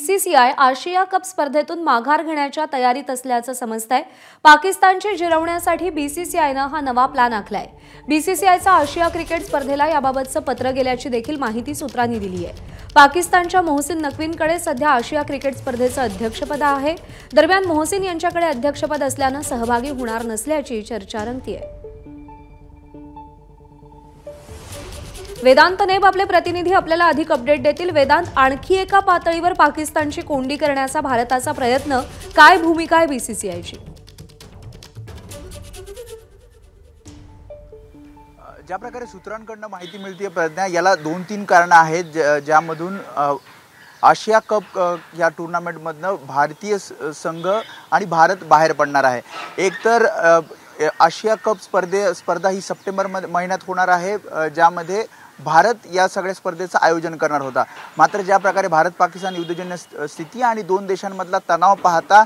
BCCI आशिया cup स्पर्धेतून माघार घेण्याच्या तयारीत असल्याचं समजतंय। पाकिस्तानची जिरवण्यासाठी बीसीसीआयनं हा नवा प्लॅन आखलाय। बीसीसीआयचा आशिया क्रिकेट स्पर्धेला याबाबतचं पत्र गेल्याची देखील माहिती सूत्रांनी दिली आहे। पाकिस्तानच्या मोहसिन नक्वींकडे सध्या आशिया क्रिकेट स्पर्धेचं अध्यक्षपद आहे। दरम्यान मोहसिन यांच्याकडे अध्यक्षपद असल्यानं सहभागी होणार नसल्याची चर्चा रंगतीये। वेदांत नेब आपले प्रतिनिधी आपल्याला अधिक अपडेट देतील। वेदांत, आणखी एका पातळीवर पाकिस्तानची कोंडी करण्याचा भारताचा प्रयत्न, काय भूमिका आहे बीसीसीआयची? ज्या प्रकारे सूत्रांकडून माहिती मिळते प्रज्ञा, याला 2-3 कारणं आहेत ज्यामधून आशिया कप या टुर्नामेंटमधनं भारतीय संघ आणि भारत बाहेर पडणार आहे। एक तर आशिया कप स्पर्धा ही सप्टेंबर महिन्यात होणार आहे, ज्यामध्ये भारत या सगळ्या स्पर्धेचं आयोजन करणार होता। मात्र ज्या प्रकारे भारत पाकिस्तान युद्धजन्य स्थिती आणि दोन देशांमधला तणाव पाहता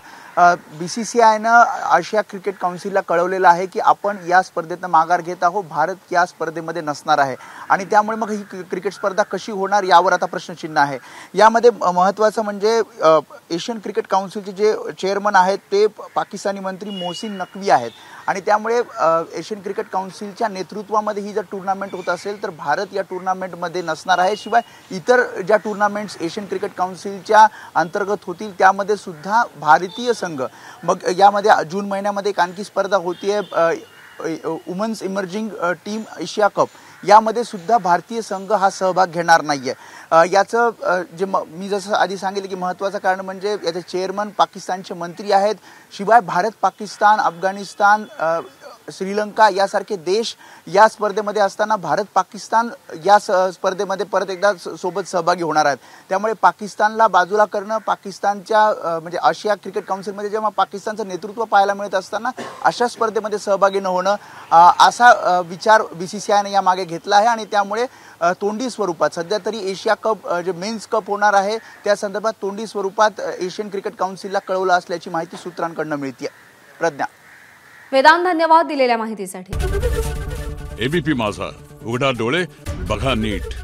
बीसीसीआयनं आशिया क्रिकेट काउन्सिलला कळवलेलं आहे की आपण या स्पर्धेतनं माघार घेत आहोत, भारत या स्पर्धेमध्ये नसणार आहे आणि त्यामुळे मग ही क्रिकेट स्पर्धा कशी होणार यावर आता प्रश्नचिन्ह आहे। यामध्ये महत्त्वाचं म्हणजे एशियन क्रिकेट काउन्सिलचे जे चेअरमन आहेत ते पाकिस्तानी मंत्री मोहसिन नक्वी आहेत आणि त्यामुळे एशियन क्रिकेट काउन्सिलच्या नेतृत्वामध्ये ही जर टुर्नामेंट होत असेल तर भारत या टुर्नामेंटमध्ये नसणार आहे। शिवाय इतर ज्या टुर्नामेंट्स एशियन क्रिकेट काउन्सिलच्या अंतर्गत होतील त्यामध्ये सुद्धा भारतीय संघ, मग यामध्ये जून महिन्यामध्ये एक आणखी स्पर्धा होतीये women's emerging team Asia cup, यामध्ये सुद्धा भारतीय संघ हा सहभाग घेणार नाहीये। याचं जे मी जसं आधी सांगितलं की महत्त्वाचं कारण म्हणजे याचे चेअरमन पाकिस्तानचे मंत्री आहेत। शिवाय भारत, पाकिस्तान, अफगाणिस्तान, श्रीलंका यासारखे देश या स्पर्धेमध्ये असताना भारत पाकिस्तान या स्पर्धेमध्ये परत एकदा सोबत सहभागी होणार आहेत। त्यामुळे पाकिस्तानला बाजूला करणं, पाकिस्तानच्या म्हणजे आशिया क्रिकेट काउन्सिलमध्ये जेव्हा पाकिस्तानचं नेतृत्व पाहायला मिळत असताना अशा स्पर्धेमध्ये सहभागी न होणं असा विचार बीसीसीआयने यामागे घेतला आहे आणि त्यामुळे तोंडी स्वरूपात सध्या तरी एशिया कप जे मेन्स कप होणार आहे त्या संदर्भात तोंडी स्वरूपात एशियन क्रिकेट काउन्सिलला कळवलं असल्याची माहिती सूत्रांकडून मिळते। प्रज्ञा। वेदांत, धन्यवाद दिलेल्या माहितीसाठी। एबीपी माझा, उघडा डोळे बघा नीट।